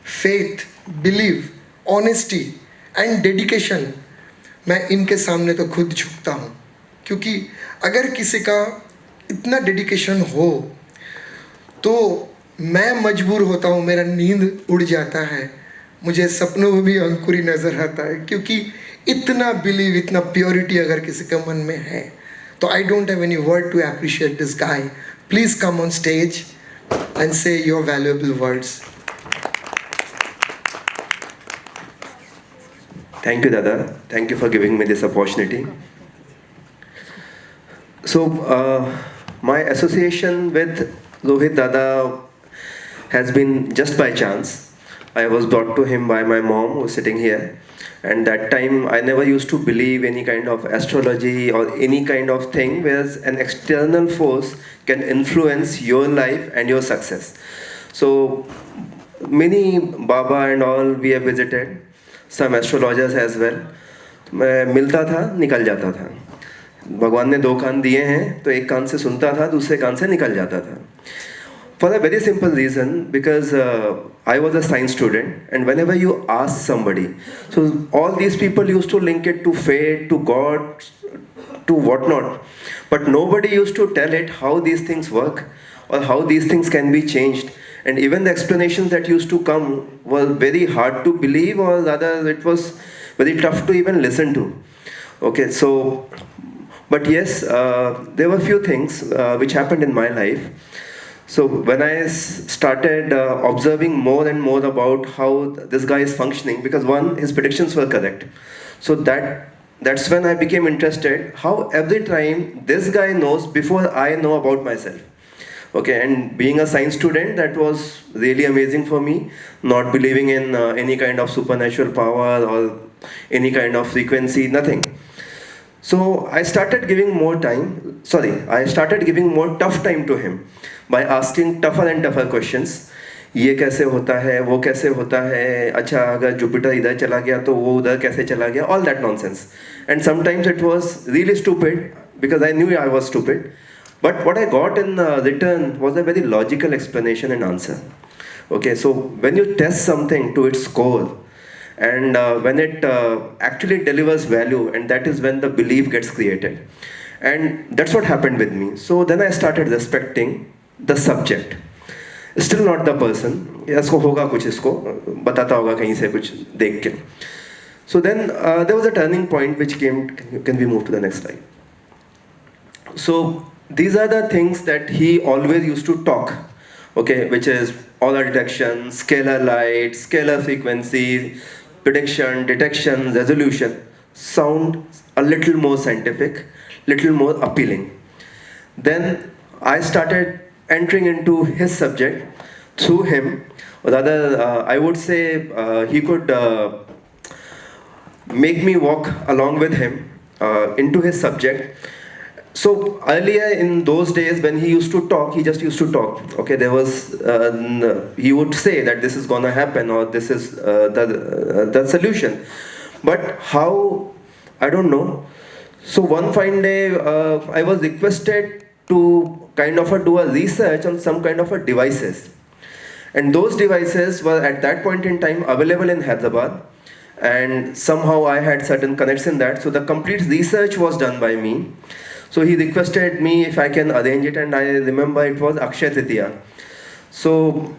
faith, belief, honesty and dedication, मैं इनके सामने तो खुद झुकता हूँ। क्योंकि अगर किसी का इतना डेडिकेशन हो तो मैं मजबूर होता हूँ, मेरा नींद उड़ जाता है, मुझे सपनों में भी अंकुर ही नज़र आता है। क्योंकि इतना बिलीव, इतना प्योरिटी अगर किसी के मन में है तो I don't have any word to appreciate this guy. Please come on stage and say your valuable words. Thank you, Dada. Thank you for giving me this opportunity. So, my association with Rohit Dada has been just by chance. I was brought to him by my mom, who was sitting here. And that time, I never used to believe any kind of astrology or any kind of thing where an external force can influence your life and your success. So, many Baba and all we have visited, some astrologers as well. मैं मिलता था, निकल जाता था। भगवान ने दो कान दिए हैं, तो एक कान से सुनता था, दूसरे कान से निकल जाता था। For a very simple reason, because I was a science student, and whenever you ask somebody, so all these people used to link it to fate, to God, to whatnot, but nobody used to tell it how these things work or how these things can be changed. And even the explanations that used to come were very hard to believe, or rather it was very tough to even listen to. Okay, so, but yes, there were few things which happened in my life. So when I started observing more and more about how this guy is functioning, because one, his predictions were correct. So that's when I became interested how every time this guy knows before I know about myself. Okay, and being a science student, that was really amazing for me, not believing in any kind of supernatural power or any kind of frequency, nothing. So I started giving more tough time to him by asking tougher and tougher questions. ये कैसे होता है, वो कैसे होता है, अच्छा अगर जुपिटर इधर चला गया तो वो उधर कैसे चला गया, all that nonsense. And sometimes it was really stupid because I knew I was stupid. But what I got in return was a very logical explanation and answer. Okay, so when you test something to its core, and when it actually delivers value, and that is when the belief gets created. And that's what happened with me. So then I started respecting the subject. Still not the person. इसको होगा कुछ, इसको बताता होगा कहीं से कुछ देख के. So then there was a turning point which came. Can we move to the next slide? So these are the things that he always used to talk. Okay, which is auroral detection, scalar light, scalar frequency, prediction, detection, resolution. Sound a little more scientific, little more appealing. Then I started entering into his subject through him. Or rather, I would say he could make me walk along with him into his subject. So earlier in those days when he used to talk, he just used to talk. Okay, there was, he would say that this is gonna happen or this is the solution. But how, I don't know. So one fine day, I was requested to kind of do a research on some kind of a devices. And those devices were at that point in time available in Hyderabad. And somehow I had certain connects in that. So the complete research was done by me. So he requested me if I can arrange it, and I remember it was Akshay Tritiya. So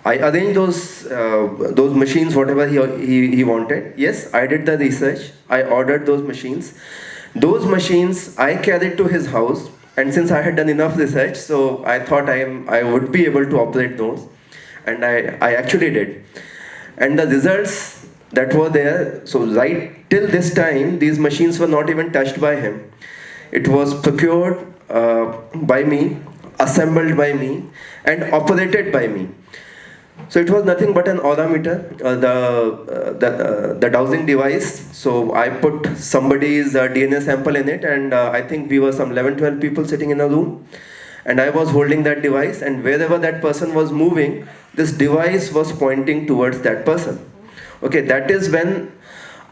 I arranged those machines, whatever he wanted. Yes, I did the research. I ordered those machines. Those machines I carried to his house, and since I had done enough research, so I thought I would be able to operate those, and I actually did. And the results that were there, so right till this time, these machines were not even touched by him. It was procured by me, assembled by me, and operated by me. So it was nothing but an aurameter, the dowsing device. So I put somebody's DNA sample in it, and I think we were some 11-12 people sitting in a room. And I was holding that device, and wherever that person was moving, this device was pointing towards that person. Okay, that is when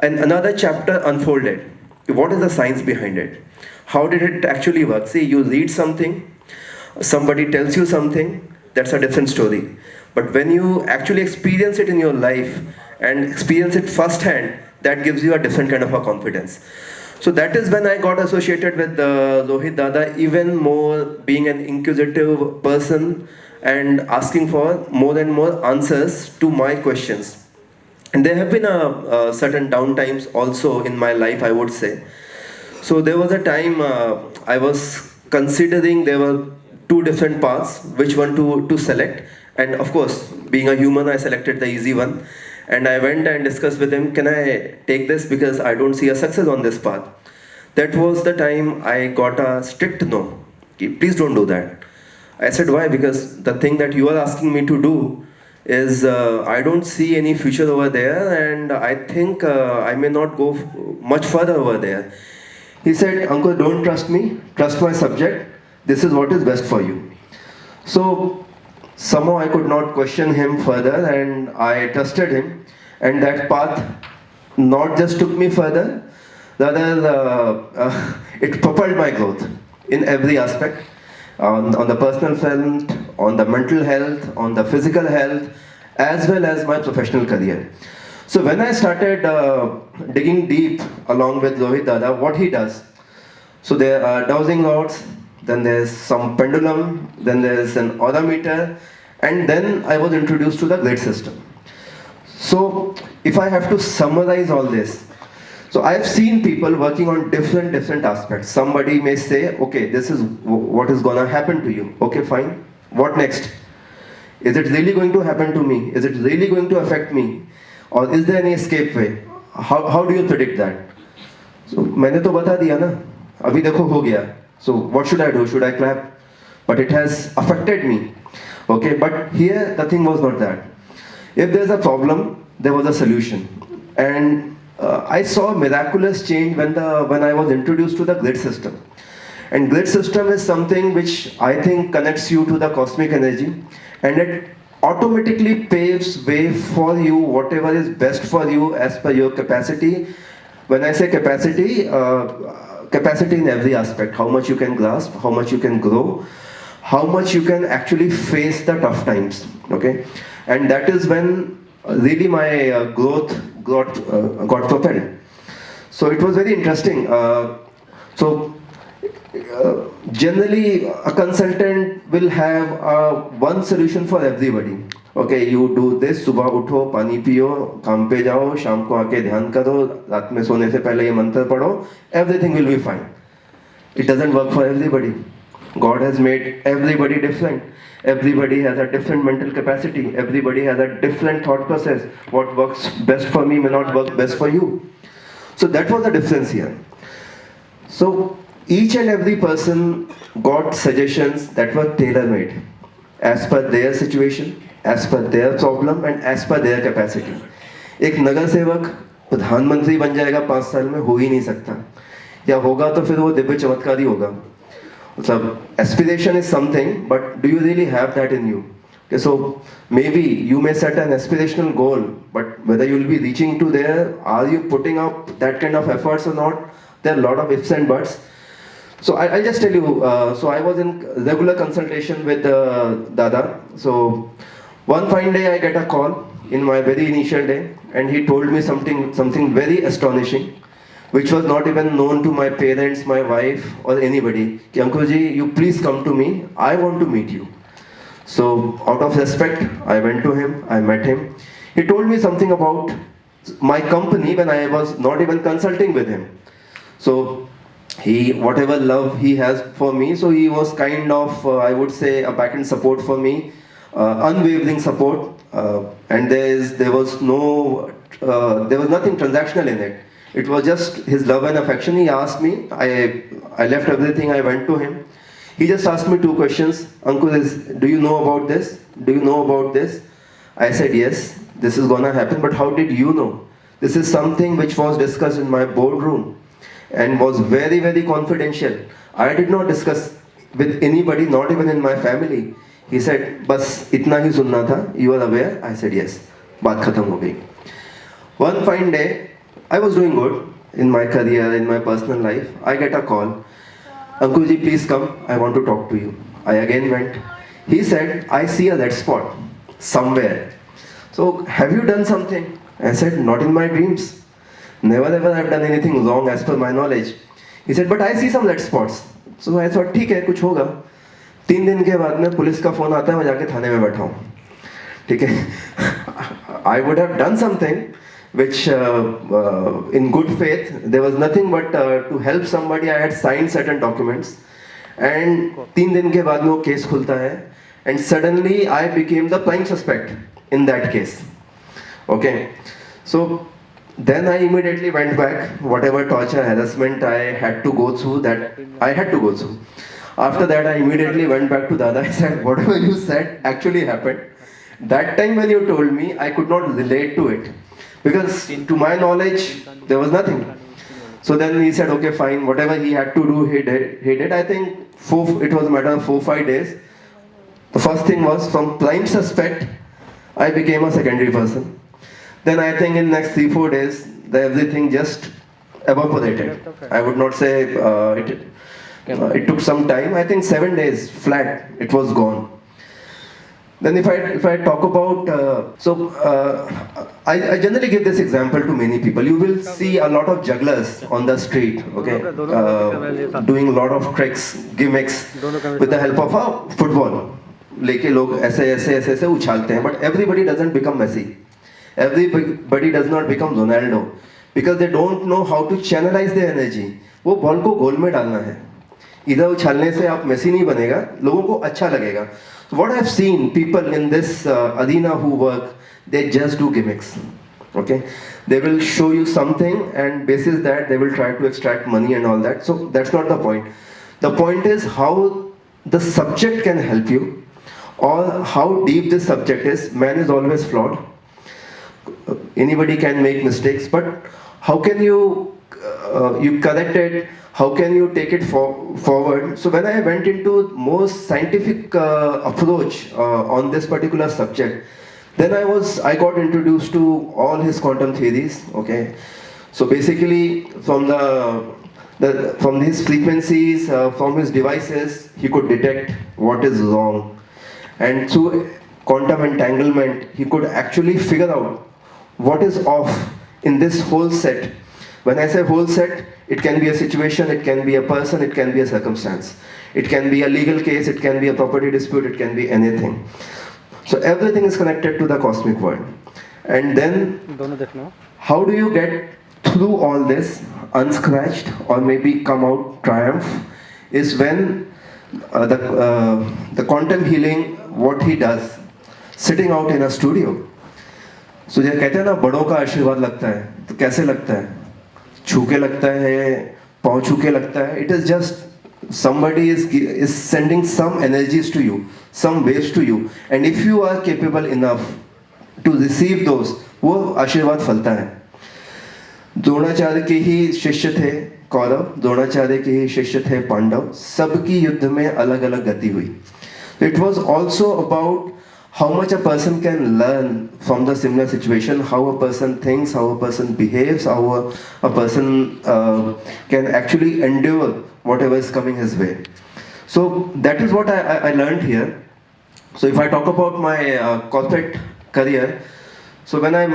another chapter unfolded. What is the science behind it? How did it actually work? See, you read something, somebody tells you something, that's a different story. But when you actually experience it in your life and experience it firsthand, that gives you a different kind of a confidence. So that is when I got associated with Lohit Dada even more, being an inquisitive person and asking for more and more answers to my questions. And there have been a certain downtimes also in my life, I would say. So there was a time I was considering there were two different paths, which one to select. And of course, being a human, I selected the easy one. And I went and discussed with him, can I take this because I don't see a success on this path. That was the time I got a strict no. Please don't do that. I said, why? Because the thing that you are asking me to do is I don't see any future over there, and I think I may not go much further over there. He said, Ankur, don't trust me, trust my subject. This is what is best for you. So somehow I could not question him further, and I trusted him, and that path not just took me further, rather it propelled my growth in every aspect, on the personal front, on the mental health, on the physical health, as well as my professional career. So when I started digging deep along with Lohit Dada, what he does, so there are dowsing rods, then there's some pendulum, then there's an odometer, and then I was introduced to the grid system. So if I have to summarize all this, so I've seen people working on different aspects. Somebody may say, okay, this is what is gonna happen to you. Okay, fine. What next? Is it really going to happen to me? Is it really going to affect me? Or is there any escape way? How do you predict that? So मैंने तो बता दिया ना, अभी देखो हो गया. So what should I do? Should I clap? But it has affected me. Okay, but here the thing was not that. If there's a problem, there was a solution. And I saw a miraculous change when I was introduced to the grid system. And grid system is something which I think connects you to the cosmic energy, and it automatically paves way for you, whatever is best for you as per your capacity. When I say capacity, capacity in every aspect, how much you can grasp, how much you can grow, how much you can actually face the tough times, okay? And that is when really my growth got propelled. So it was very interesting. Generally, a consultant will have one solution for everybody. Okay, you do this, सुबह उठो, पानी पियो, काम पे जाओ, शाम को आके ध्यान करो, रात में सोने से पहले ये मंत्र पढ़ो, everything will be fine. It doesn't work for everybody. God has made everybody different. Everybody has a different mental capacity. Everybody has a different thought process. What works best for me may not work best for you. So that was the difference here. So each and every person got suggestions that were tailor-made as per their situation, as per their problem, and as per their capacity. एक नगर सेवक प्रधानमंत्री बन जाएगा 5 साल में, हो ही नहीं सकता, या होगा तो फिर वो दिव्य चमत्कारी होगा. So aspiration is something, but do you really have that in you? Okay, so maybe you may set an aspirational goal, but whether you will be reaching to there, are you putting up that kind of efforts or not? There are a lot of ifs and buts. So I'll just tell you, so I was in regular consultation with Dada. So one fine day I get a call in my very initial day, and he told me something very astonishing, which was not even known to my parents, my wife, or anybody. Ki, Ankur ji, you please come to me. I want to meet you. So out of respect, I went to him. I met him. He told me something about my company when I was not even consulting with him. So whatever love he has for me, so he was kind of, I would say, a back-end support for me, unwavering support, and there was nothing transactional in it. It was just his love and affection. He asked me, I left everything, I went to him. He just asked me 2 questions. Ankur, do you know about this? Do you know about this? I said, yes, this is gonna happen, but how did you know? This is something which was discussed in my boardroom and was very, very confidential. I did not discuss with anybody, not even in my family. He said, bas itna hi sunna tha, you are aware? I said, yes. Baat khatam ho gayi. One fine day, I was doing good in my career, in my personal life. I get a call. Ankur ji, please come. I want to talk to you. I again went. He said, I see a red spot. somewhere. So, have you done something? I said, not in my dreams. Never ever I've done anything wrong as per my knowledge. He said, but I see some red spots. So I thought, ठीक है, कुछ होगा. 3 दिन के बाद में police का phone आता है, मैं जाके थाने में बैठा हूँ. ठीक है. I would have done something which in good faith, there was nothing but to help somebody. I had signed certain documents. And 3 दिन के बाद में वो केस खुलता है. And suddenly I became the prime suspect in that case. Okay. So then I immediately went back. Whatever torture, harassment I had to go through, that I had to go through. After that, I immediately went back to Dada. I said, whatever you said actually happened. That time when you told me, I could not relate to it. Because to my knowledge, there was nothing. So then he said, okay, fine, whatever he had to do, he did. I think it was a matter of 4-5 days. The first thing was, from prime suspect, I became a secondary person. Then I think in next 3-4 days, everything just evaporated. I would not say it took some time. I think 7 days flat, it was gone. Then if I talk about, I generally give this example to many people. You will see a lot of jugglers on the street, okay, doing a lot of tricks, gimmicks with the help of a football. लेके लोग ऐसे उछालते हैं, but everybody doesn't become Messi. Everybody does not become Ronaldo because they don't know how to channelize their energy. वो ball को गोल में डालना है. इधर उछालने से आप मेसी नहीं बनेगा, लोगों को अच्छा लगेगा. So what I've seen people in this arena who work, they just do gimmicks. Okay, they will show you something and basis that they will try to extract money and all that. So that's not the point. The point is how the subject can help you, or how deep this subject is. Man is always flawed. Anybody can make mistakes, but how can you correct it? How can you take it forward? So when I went into more scientific approach on this particular subject, then I got introduced to all his quantum theories. Okay, so basically from from his frequencies, from his devices, he could detect what is wrong, and through quantum entanglement, he could actually figure out what is off in this whole set. When I say whole set, it can be a situation, it can be a person, it can be a circumstance. It can be a legal case, it can be a property dispute, it can be anything. So everything is connected to the cosmic world. And then, how do you get through all this unscratched or maybe come out triumph is when the quantum healing, what he does, sitting out in a studio. So जब कहते हैं ना बड़ों का आशीर्वाद लगता है, तो कैसे लगता है? छू के लगता है, पाँव छू के लगता है. It is just somebody is sending some energies to you, some waves to you, and if you are capable enough to receive those, वो आशीर्वाद फलता है. द्रोणाचार्य के ही शिष्य थे कौरव, द्रोणाचार्य के ही शिष्य थे पांडव. सबकी युद्ध में अलग अलग गति हुई. It was also about how much a person can learn from the similar situation, how a person thinks, how a person behaves, how a person can actually endure whatever is coming his way. So that is what I learned here. So if I talk about my corporate career, so when I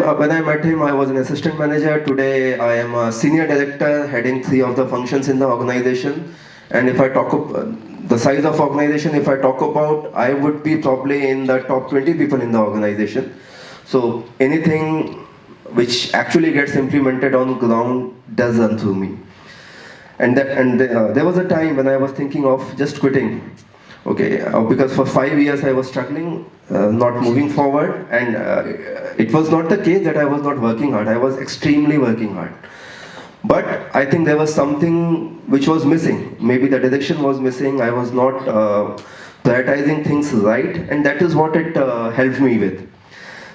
met him, I was an assistant manager. Today I am a senior director heading 3 of the functions in the organization. And if I talk about the size of organization, if I talk about, I would be probably in the top 20 people in the organization. So anything which actually gets implemented on ground does run through me. And there was a time when I was thinking of just quitting. Okay, because for 5 years I was struggling, not moving forward, and it was not the case that I was not working hard. I was extremely working hard. But I think there was something which was missing. Maybe the direction was missing. I was not prioritizing things right, and that is what it helped me with.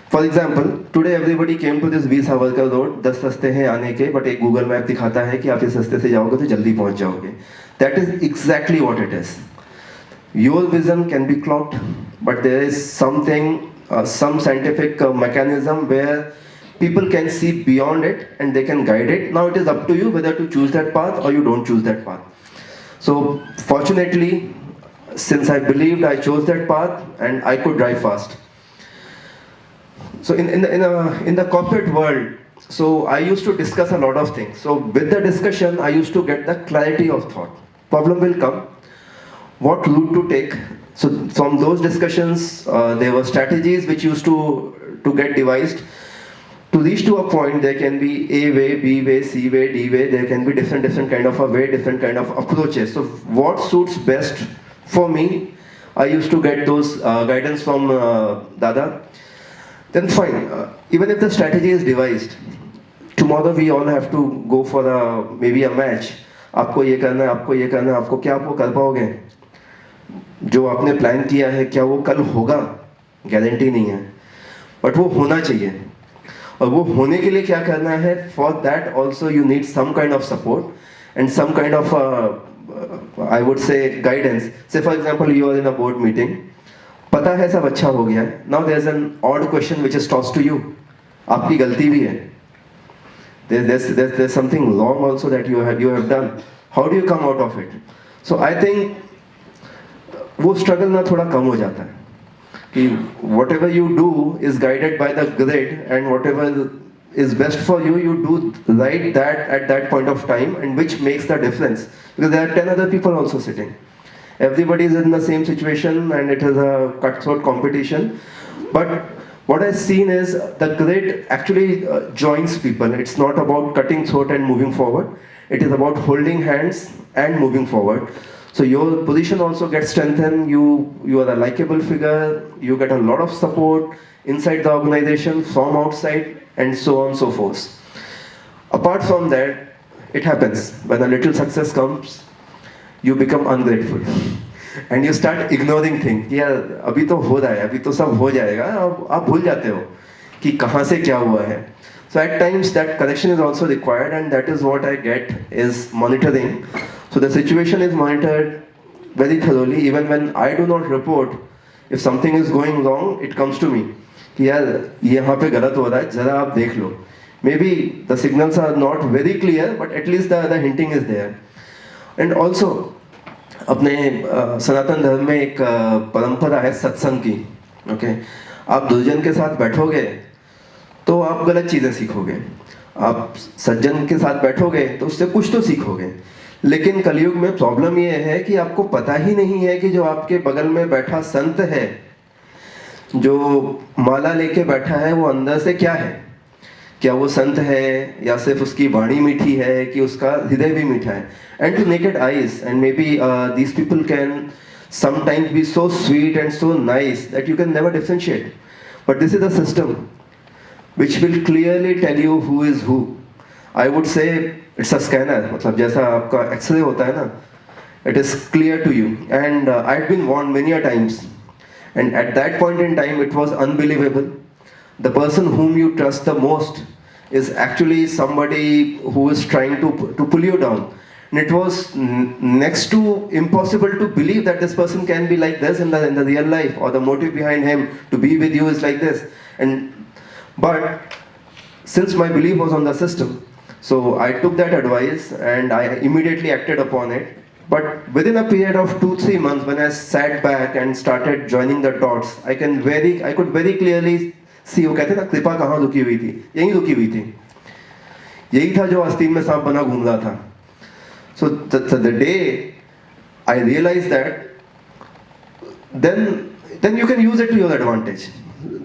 For example, today everybody came to this 20 Savarkar road. 10 रास्ते हैं आने के, but एक Google Map दिखाता है कि आप इस रास्ते से जाओगे तो जल्दी पहुंच जाओगे. That is exactly what it is. Your vision can be clocked, but there is something, some scientific mechanism where people can see beyond it and they can guide it. Now it is up to you whether to choose that path or you don't choose that path. So fortunately, since I believed, I chose that path and I could drive fast. So in the corporate world, so I used to discuss a lot of things. So with the discussion, I used to get the clarity of thought. Problem will come, what route to take. So from those discussions, there were strategies which used to get devised. To reach to a point, there can be A way, B way, C way, D way. There can be different kind of a way, different kind of approaches. So what suits best for me, I used to get those guidance from Dada. Then fine, even if the strategy is devised, tomorrow we all have to go for maybe a match. आपको ये करना है, आपको ये करना है, आपको क्या आपको कर पाओगे? जो आपने प्लान किया है क्या वो कल होगा? गारंटी नहीं है, बट वो होना चाहिए. और वो होने के लिए क्या करना है? For that also you need some kind of support and some kind of I would say guidance. Say for example you are in a board meeting. पता है सब अच्छा हो गया. Now there's an odd question which is tossed to you. आपकी गलती भी है. There's something wrong also that you have done. How do you come out of it? So I think वो struggle ना थोड़ा कम हो जाता है कि whatever you do is guided by the grid and whatever is best for you, you do right that at that point of time, and which makes the difference because there are 10 other people also sitting. Everybody is in the same situation and it is a cutthroat competition. But what I've seen is the grid actually joins people. It's not about cutting throat and moving forward. It is about holding hands and moving forward. So your position also gets strengthened. You are a likable figure. You get a lot of support inside the organization, from outside, and so on and so forth. Apart from that, it happens when a little success comes, you become ungrateful and you start ignoring things. यार अभी तो हो रहा है, अभी तो सब हो जाएगा. आप भूल जाते हो कि कहाँ से क्या हुआ है. So at times that correction is also required, and that is what I get is monitoring. So the situation is monitored very thoroughly. Even when I do not report, if something is going wrong, it comes to me कि यार यहाँ पे गलत हो रहा है, जरा आप देख लो. Maybe the signals are not very clear, but at least the hinting is there. And also अपने सनातन धर्म में एक परंपरा है सत्संग की. ओके, आप दुर्जन के साथ बैठोगे तो आप गलत चीज़ें सीखोगे. आप सज्जन के साथ बैठोगे तो उससे कुछ तो सीखोगे. लेकिन कलयुग में प्रॉब्लम ये है कि आपको पता ही नहीं है कि जो आपके बगल में बैठा संत है, जो माला लेके बैठा है, वो अंदर से क्या है. क्या वो संत है या सिर्फ उसकी वाणी मीठी है कि उसका हृदय भी मीठा है. And to naked eyes and maybe these people can sometimes be so sweet and so nice that you can never differentiate. But this is a system which will clearly tell you who is who. I would say it's a scanner. मतलब जैसा आपका x ray होता है ना, it is clear to you. And I had been warned many a times. And at that point in time, it was unbelievable. The person whom you trust the most is actually somebody who is trying to pull you down. And it was next to impossible to believe that this person can be like this in the real life, or the motive behind him to be with you is like this. But since my belief was on the system, so I took that advice and I immediately acted upon it. But within a period of 2-3 months, when I sat back and started joining the dots, I could very clearly see. वो कहते ना कृपा कहाँ रुकी हुई थी, यहीं रुकी हुई थी. यही था जो आस्तीन में सांप बना घूम रहा था. So the day I realized that, then you can use it to your advantage.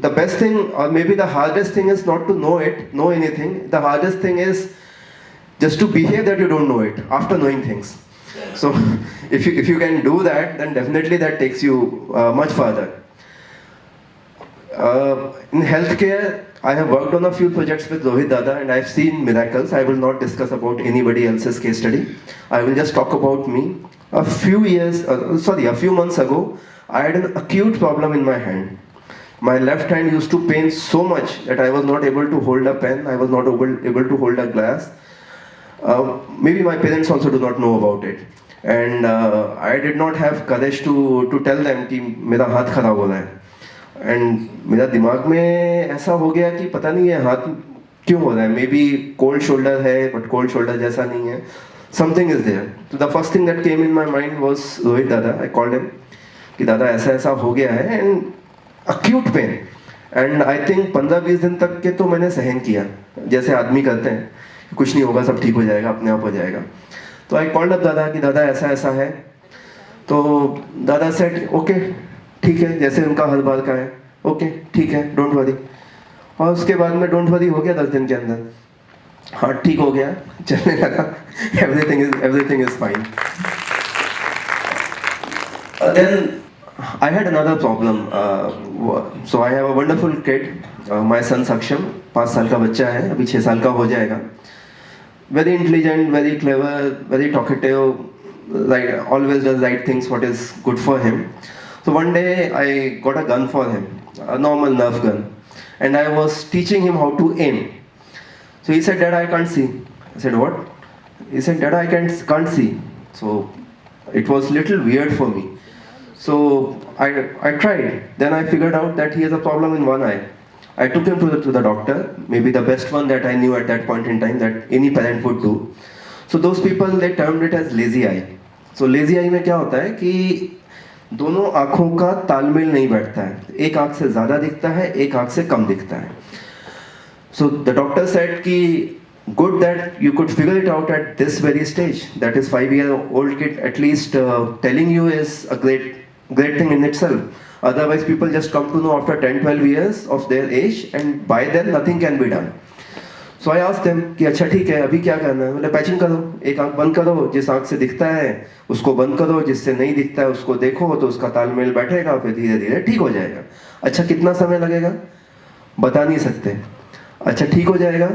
The best thing, or maybe the hardest thing, is not to know anything. The hardest thing is just to behave that you don't know it after knowing things. So if you can do that, then definitely that takes you much further. In healthcare, I have worked on a few projects with Rohit Dada and I've seen miracles. I will not discuss about anybody else's case study. I will just talk about me. A few months ago, I had an acute problem in my hand. My left hand used to pain so much that I was not able to hold a pen. I was not able to hold a glass. Maybe my parents also do not know about it. And I did not have courage to tell them कि मेरा हाथ खराब हो रहा है. And मेरा दिमाग में ऐसा हो गया कि पता नहीं ये हाथ क्यों हो रहा है. Maybe cold shoulder है, but cold shoulder जैसा नहीं है. Something is there. So the first thing that came in my mind was Rohit Dada. I called him कि दादा ऐसा हो गया है and acute pain. And I think 15-20 दिन तक के तो मैंने सहन किया, जैसे आदमी करते हैं, कुछ नहीं होगा, सब ठीक हो जाएगा, अपने आप हो जाएगा. तो आई कॉल्ड अप दादा कि दादा ऐसा ऐसा है. तो दादा सेड ओके ठीक है, जैसे उनका हर बार का है, ओके ठीक है, डोंट वरी. और उसके बाद में डोंट वरी हो गया 10 दिन के अंदर. हार्ट ठीक हो गया, चलने लगा, everything is fine. Then I had another problem. So I have a wonderful kid, my son Saksham, 5 साल का बच्चा है, अभी 6 साल का हो जाएगा. Very intelligent, very clever, very talkative, like always does right things what is good for him. So one day I got a gun for him, a normal Nerf gun, and I was teaching him how to aim. So he said, Dad, I can't see. I said, what? He said, Dad, I can't see. So it was little weird for me. So I tried. Then I figured out that he has a problem in one eye. I took him to the doctor, maybe the best one that I knew at that point in time that any parent would do. So those people, they termed it as lazy eye. So lazy eye में क्या होता है कि दोनों आँखों का तालमेल नहीं बैठता है, एक आँख से ज़्यादा दिखता है, एक आँख से कम दिखता है. So the doctor said कि good that you could figure it out at this very stage. That is 5-year-old kid at least telling you is a great thing in itself. Otherwise people just come to know after 10-12 years of their age and by then nothing can be done. So I asked them कि अच्छा ठीक है, अभी क्या करना है? बोले patching करो, एक आंख बंद करो, जिस आंख से दिखता है उसको बंद करो, जिससे नहीं दिखता है उसको देखो, तो उसका तालमेल बैठेगा, फिर धीरे धीरे ठीक हो जाएगा. अच्छा कितना समय लगेगा बता नहीं सकते. अच्छा ठीक हो जाएगा,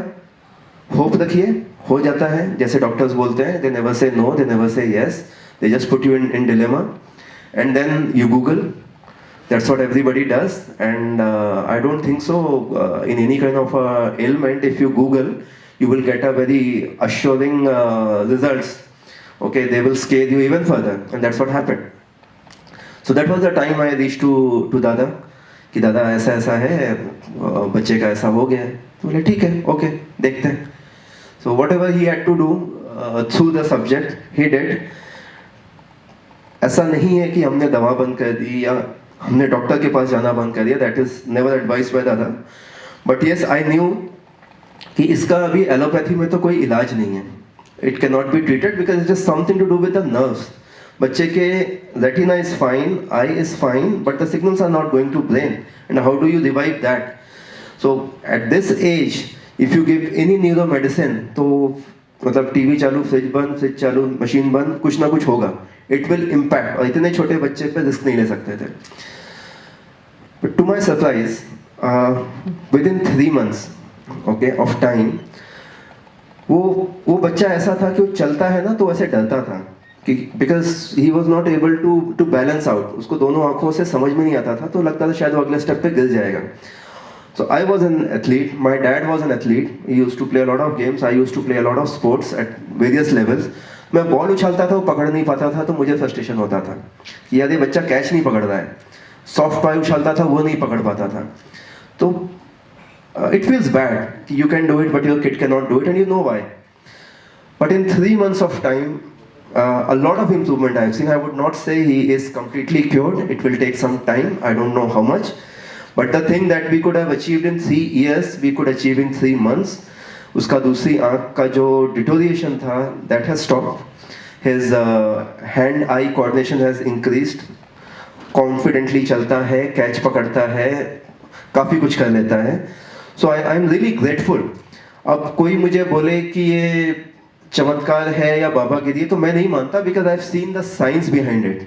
होप रखिए, हो जाता है. जैसे डॉक्टर्स बोलते हैं, they never say no, they never say yes, they just put you in dilemma and then you Google. That's what everybody does, and I don't think so in any kind of ailment, if you Google, you will get a very assuring results. Okay, they will scare you even further, and that's what happened. So that was the time I reached to Dada कि दादा ऐसा ऐसा है, बच्चे का ऐसा हो गया है. तो बोले ठीक है, ओके देखते हैं. So whatever he had to do through the subject, he did. ऐसा नहीं है कि हमने दवा बंद कर दी या हमने डॉक्टर के पास जाना बंद कर दिया. That is never advice by दादा. बट येस आई न्यू कि इसका अभी एलोपैथी में तो कोई इलाज नहीं है. It can not be treated because it is something to do with the nerves. बच्चे के retina is fine, eye is fine, but the signals are not going to brain, and how do you revive that? So at this age if you give any neuro medicine, तो मतलब TV चालू, fridge चालू, machine बंद, कुछ ना कुछ होगा. It will impact. और इतने छोटे बच्चे पे रिस्क नहीं ले सकते थे. But to my surprise within 3 months okay of time, वो बच्चा ऐसा था कि वो चलता है ना तो ऐसे डरता था कि because he was not able to balance out. उसको दोनों आंखों से समझ में नहीं आता था, तो लगता था शायद वो अगले स्टेप पे गिर जाएगा. So I was an athlete, my dad was an athlete, he used to play a lot of games, I used to play a lot of sports at various levels. मैं बॉल उछालता था, वो पकड़ नहीं पाता था, तो मुझे फ्रस्ट्रेशन होता था कि यार ये बच्चा कैच नहीं पकड़ रहा है. सॉफ्ट टॉय उछालता था, वो नहीं पकड़ पाता था. तो इट फील्स बैड कि you can do it but your kid can not do it, and you know why. But in 3 months of time, a lot of improvement I have seen. I would not say he is completely cured, it will take some time, I don't know how much. But the thing that we could have achieved in 3 years, we could achieve in 3 months. उसका दूसरी आँख का जो deterioration था, that has stopped. His hand-eye coordination has increased. Confidently चलता है, catch पकड़ता है, काफ़ी कुछ कर लेता है. So I am really grateful. अब कोई मुझे बोले कि ये चमत्कार है या बाबागिरी, तो मैं नहीं मानता, because I've seen the science behind it.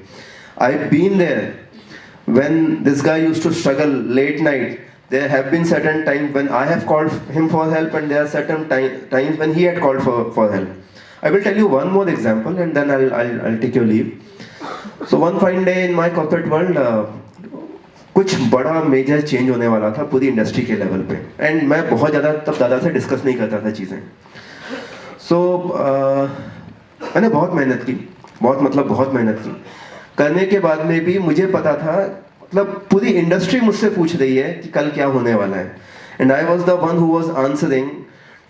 I've been there. When this guy used to struggle late night, there have been certain times when I have called him for help, and there are certain times when he had called for help. I will tell you one more example, and then I'll take your leave. So one fine day in my corporate world, कुछ बड़ा major change होने वाला था पूरी industry के level पे, and मैं बहुत ज़्यादा तब दादा से डिस्कस नहीं करता था चीज़ें. सो मैंने बहुत मेहनत की, बहुत मेहनत की. करने के बाद में भी मुझे पता था, मतलब पूरी इंडस्ट्री मुझसे पूछ रही है कि कल क्या होने वाला है. And I was the one who was answering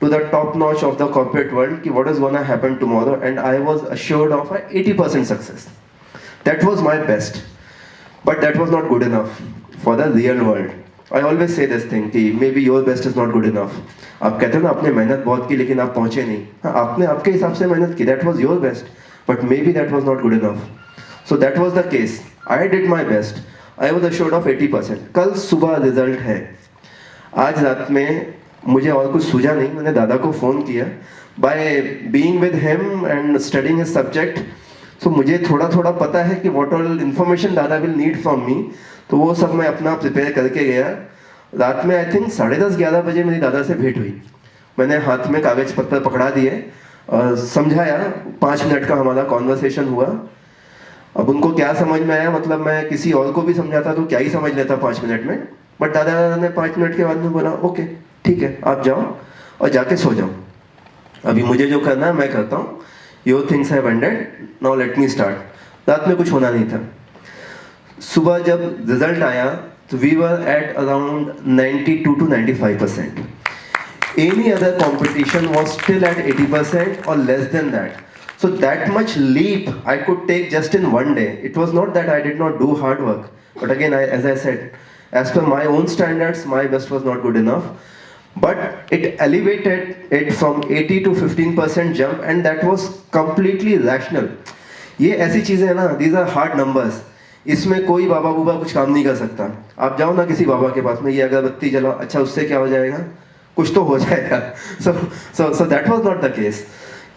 to the top notch of the corporate world कि what is gonna happen tomorrow, and I was assured of 80% success. That was my best, but that was not good enough for the real world. I always say this thing कि maybe your best is not good enough. आप कहते हो ना आपने मेहनत बहुत की लेकिन आप पहुंचे नहीं. हाँ, आपने आपके हिसाब से मेहनत की. That was your best, but maybe that was not good enough. So that was the case. I did my best. I was assured of 80%. कल सुबह रिजल्ट है. आज रात में मुझे और कुछ सूझा नहीं. मैंने दादा को फ़ोन किया. By being with him and studying his subject, so मुझे थोड़ा थोड़ा पता है कि what all information दादा will need from me. तो वो सब मैं अपना प्रिपेयर करके गया. रात में आई थिंक 10:30-11 बजे मेरी दादा से भेंट हुई. मैंने हाथ में कागज पत्तर पकड़ा दिए और समझाया. 5 मिनट का हमारा कॉन्वर्सेशन हुआ. अब उनको क्या समझ में आया, मतलब मैं किसी और को भी समझाता तो क्या ही समझ लेता 5 मिनट में. बट दादा ने 5 मिनट के बाद में बोला ओके ठीक है आप जाओ और जाके सो जाओ. अभी मुझे जो करना है मैं करता हूँ. Your things have ended, now let me start. रात में कुछ होना नहीं था. सुबह जब रिजल्ट आया तो we were at around 92 to 95%. Any other competition was still at 80% or less than that. So that much leap I could take just in one day. It was not that I did not do hard work, but again, as I said, as per my own standards, my best was not good enough. But it elevated it from 80 to 15% jump, and that was completely rational. ये ऐसी चीज़ें हैं ना, these are hard numbers. इसमें कोई बाबा boba कुछ काम नहीं कर सकता. आप जाओ ना किसी बाबा के पास में, ये अगरबत्ती जलाओ, अच्छा उससे क्या हो जाएगा, कुछ तो हो जाएगा. So that was not the case.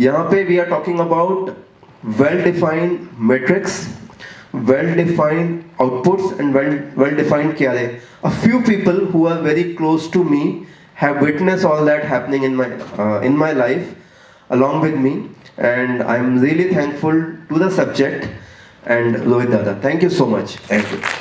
यहाँ पे we are talking about well-defined metrics, well-defined outputs and well-defined क्या है. A few people who are very close to me have witnessed all that happening in my life along with me, and I'm really thankful to the subject and Rohit Dada. Thank you so much. Thank you.